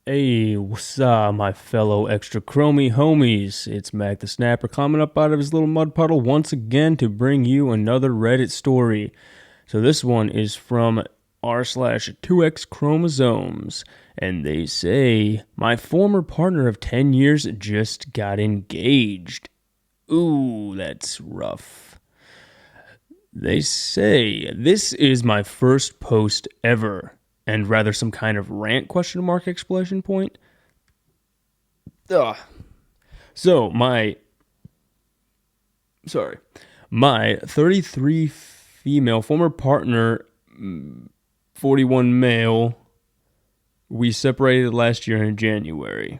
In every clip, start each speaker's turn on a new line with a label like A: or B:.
A: Hey, what's up, my fellow extra chromie homies? It's Mac the Snapper coming up out of his little mud puddle once again to bring you another Reddit story. So this one is from r/2x chromosomes, and they say, my former partner of 10 years just got engaged. Ooh, that's rough. They say, this is my first post ever, and rather some kind of rant question mark exclamation point. Ugh. So my 33 female former partner, 41 male, we separated last year in January.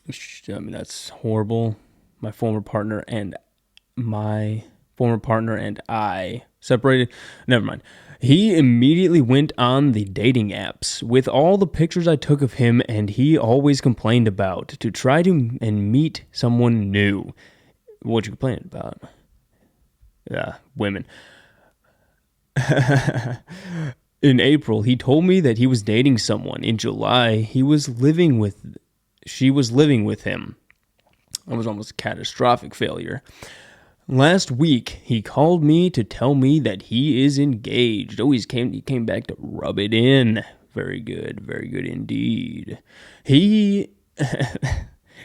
A: I mean, that's horrible. My former partner and I separated. Never mind. He immediately went on the dating apps with all the pictures I took of him and he always complained about to try to and meet someone new. What you complaining about? Yeah, women. In April, he told me that he was dating someone. In July, she was living with him. That was almost a catastrophic failure. Last week, he called me to tell me that he is engaged. Oh, he came back to rub it in. Very good indeed. In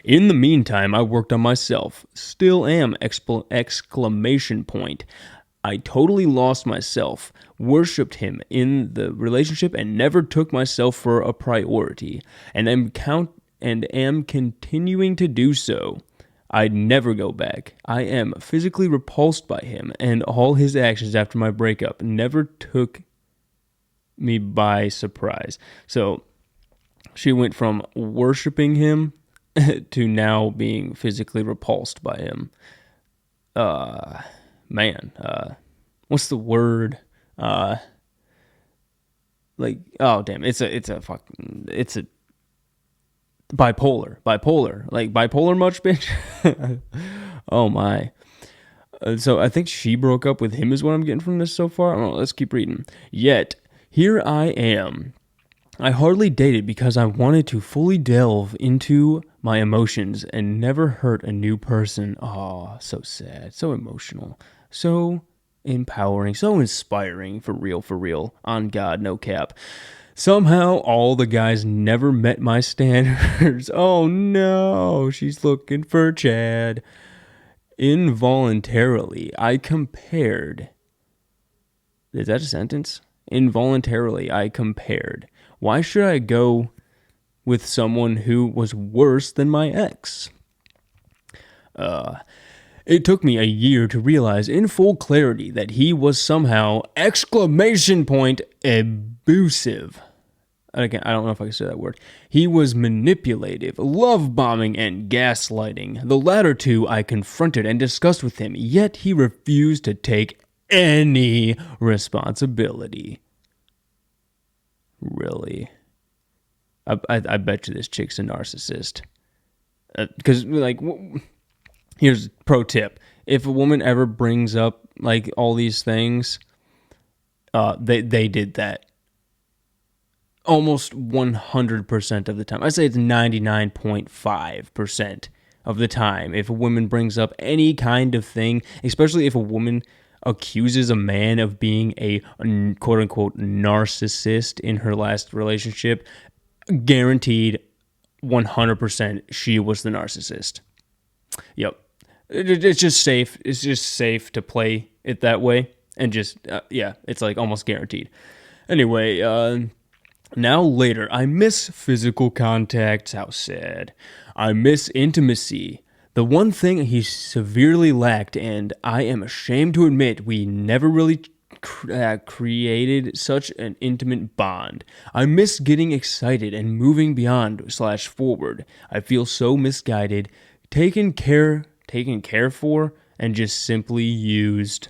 A: the meantime, I worked on myself. Still am! Exclamation point. I totally lost myself, worshipped him in the relationship, and never took myself for a priority, and am continuing to do so. I'd never go back. I am physically repulsed by him, and all his actions after my breakup never took me by surprise. So she went from worshiping him to now being physically repulsed by him. What's the word? Oh damn, it's a bipolar, like bipolar much, bitch. Oh my. So I think she broke up with him is what I'm getting from this so far. I don't know, let's keep reading. Yet here I am. I hardly dated because I wanted to fully delve into my emotions and never hurt a new person. Oh, so sad, so emotional, so empowering, so inspiring, for real, on God, no cap. Somehow, all the guys never met my standards. Oh no, she's looking for Chad. Involuntarily, I compared. Is that a sentence? Involuntarily, I compared. Why should I go with someone who was worse than my ex? It took me a year to realize in full clarity that he was somehow, exclamation point, abusive. Again, I don't know if I can say that word. He was manipulative, love bombing, and gaslighting. The latter two I confronted and discussed with him, yet he refused to take any responsibility. Really? I bet you this chick's a narcissist. Because, here's a pro tip. If a woman ever brings up, all these things, they did that. Almost 100% of the time. I'd say it's 99.5% of the time. If a woman brings up any kind of thing, especially if a woman accuses a man of being a quote-unquote narcissist in her last relationship, guaranteed 100% she was the narcissist. Yep. It's just safe. It's just safe to play it that way. And just, it's almost guaranteed. Anyway, now later, I miss physical contact. How sad. I miss intimacy. The one thing he severely lacked, and I am ashamed to admit, we never really created such an intimate bond. I miss getting excited and moving beyond/forward. I feel so misguided, taken care for, and just simply used.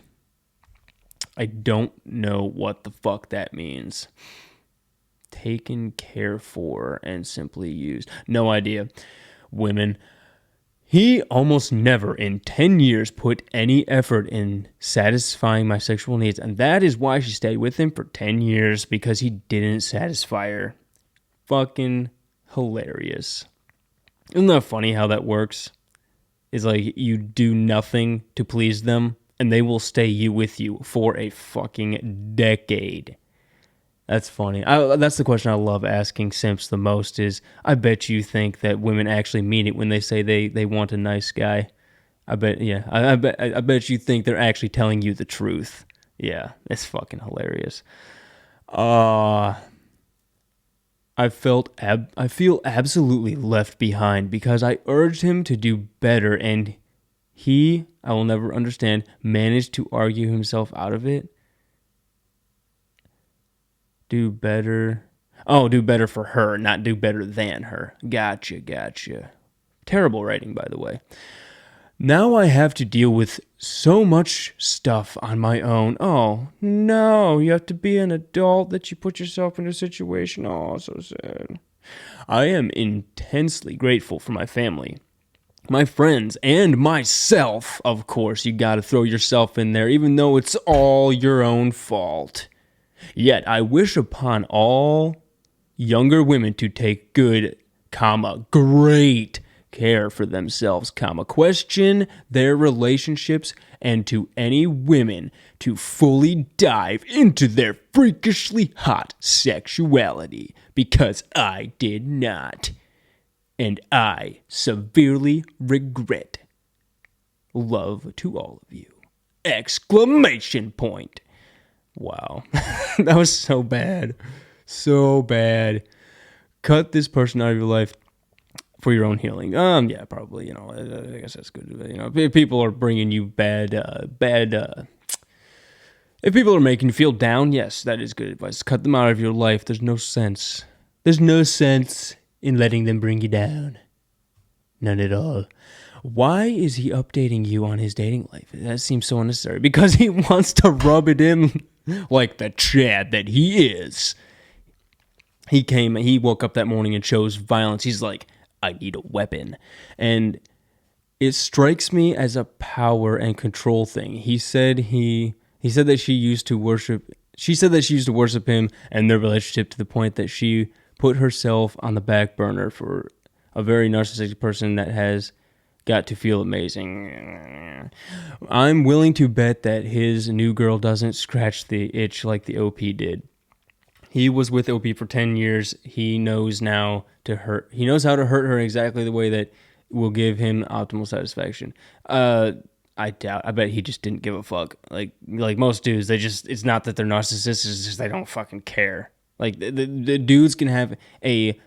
A: I don't know what the fuck that means. Taken care for and simply used. No idea. Women. He almost never in 10 years put any effort in satisfying my sexual needs, and that is why she stayed with him for 10 years, because he didn't satisfy her. Fucking hilarious. Isn't that funny how that works? It's like you do nothing to please them, and they will stay with you for a fucking decade. That's funny. That's the question I love asking simps the most is, I bet you think that women actually mean it when they say they want a nice guy. I bet, yeah. I bet you think they're actually telling you the truth. Yeah, it's fucking hilarious. I feel absolutely left behind because I urged him to do better and he, I will never understand, managed to argue himself out of it. Do better. Oh, do better for her, not do better than her. Gotcha. Terrible writing, by the way. Now I have to deal with so much stuff on my own. Oh, no, you have to be an adult that you put yourself in a situation. Oh, so sad. I am intensely grateful for my family, my friends, and myself. Of course, you gotta throw yourself in there, even though it's all your own fault. Yet I wish upon all younger women to take good, great care for themselves, question their relationships, and to any women to fully dive into their freakishly hot sexuality, because I did not. And I severely regret. Love to all of you. Exclamation point. Wow. That was so bad. So bad. Cut this person out of your life for your own healing. Yeah, probably, I guess that's good. If people are bringing you if people are making you feel down, yes, that is good advice. Cut them out of your life. There's no sense in letting them bring you down. None at all. Why is he updating you on his dating life? That seems so unnecessary. Because he wants to rub it in like the Chad that he is. He woke up that morning and chose violence. He's like, I need a weapon. And it strikes me as a power and control thing. He said that she used to worship him and their relationship to the point that she put herself on the back burner for a very narcissistic person that has got to feel amazing. I'm willing to bet that his new girl doesn't scratch the itch like the OP did. He was with OP for 10 years. He knows how to hurt her exactly the way that will give him optimal satisfaction. I bet he just didn't give a fuck. Like most dudes, it's not that they're narcissists, it's just they don't fucking care. Like the dudes can have a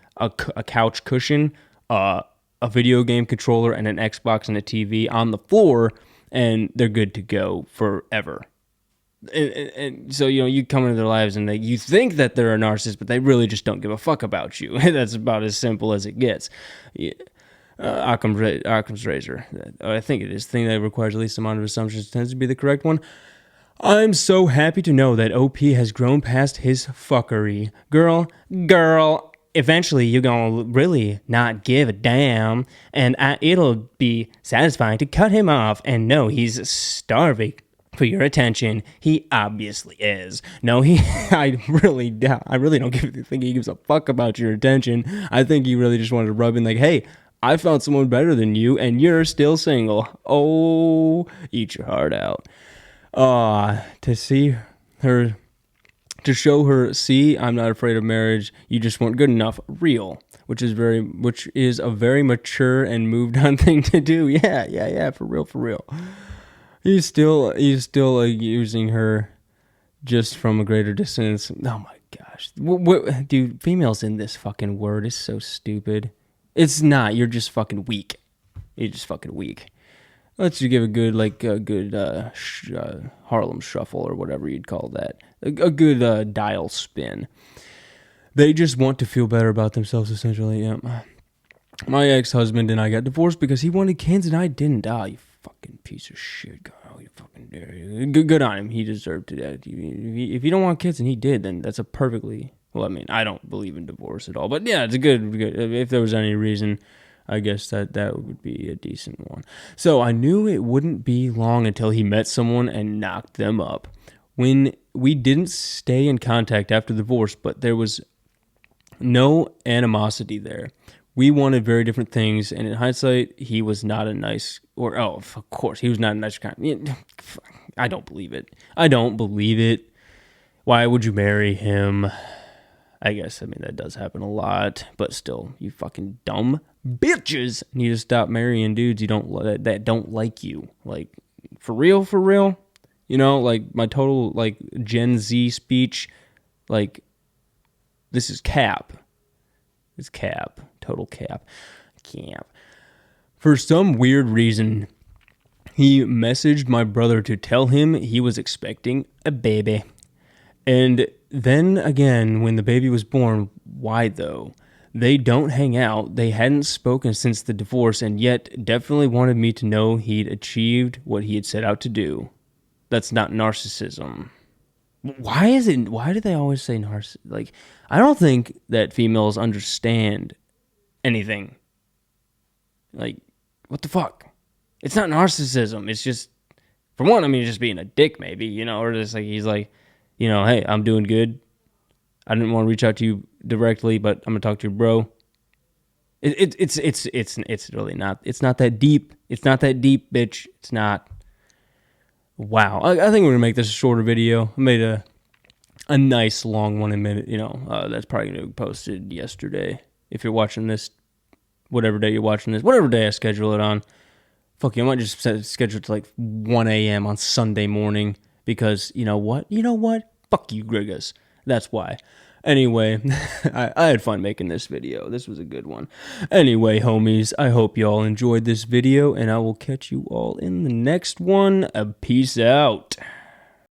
A: couch cushion, a video game controller, and an Xbox and a TV on the floor, and they're good to go forever. And so, you come into their lives and you think that they're a narcissist, but they really just don't give a fuck about you. That's about as simple as it gets. Yeah. Occam's razor. I think it is. The thing that requires the least amount of assumptions tends to be the correct one. I'm so happy to know that OP has grown past his fuckery. Girl, eventually you're gonna really not give a damn, and it'll be satisfying to cut him off and know he's starving for your attention. He obviously is. No, I really don't think he gives a fuck about your attention. I think he really just wanted to rub in like, hey, I found someone better than you, and you're still single. Oh, eat your heart out. To show her, see, I'm not afraid of marriage. You just weren't good enough. Real, which is a very mature and moved on thing to do. Yeah, for real. He's still using her just from a greater distance. Oh my gosh, dude, females in this fucking word is so stupid. It's not. You're just fucking weak. Let's you give a good Harlem shuffle or whatever you'd call that. A good dial spin. They just want to feel better about themselves, essentially. Yeah. My ex-husband and I got divorced because he wanted kids and I didn't. You fucking piece of shit. Oh, you fucking good on him. He deserved it. If you don't want kids and he did, then that's a perfectly... Well, I mean, I don't believe in divorce at all. But yeah, it's a good... If there was any reason... I guess that would be a decent one. So I knew it wouldn't be long until he met someone and knocked them up. When we didn't stay in contact after the divorce, but there was No animosity there. We wanted very different things, and in hindsight, he was not a nice, or oh, of course, he was not a nice guy. I don't believe it. I don't believe it. Why would you marry him? I guess, I mean, that does happen a lot, but still, you fucking dumb bitches need to stop marrying dudes you don't that don't like you. Like, for real, for real. You know, like my total like Gen Z speech, like this is cap. It's cap. Total cap. Cap. For some weird reason, he messaged my brother to tell him he was expecting a baby. And then again, when the baby was born, why though? They don't hang out. They hadn't spoken since the divorce, and yet definitely wanted me to know he'd achieved what he had set out to do. That's not narcissism. Why is it? Why do they always say narcissism? Like, I don't think that females understand anything. Like, what the fuck? It's not narcissism. It's just, for one, I mean, just being a dick, maybe, you know, or just like, he's like, you know, hey, I'm doing good. I didn't want to reach out to you directly, but I'm gonna talk to your bro. It's really not. It's not that deep. It's not that deep, bitch. It's not. Wow. I think we're gonna make this a shorter video. I made a nice long 1 minute. You know, that's probably gonna be posted yesterday. If you're watching this, whatever day you're watching this, whatever day I schedule it on. Fuck you, I might just schedule it to like 1 a.m. on Sunday morning because you know what? You know what? Fuck you, Grigas. That's why. Anyway, I had fun making this video. This was a good one. Anyway, homies, I hope y'all enjoyed this video, and I will catch you all in the next one. Peace out.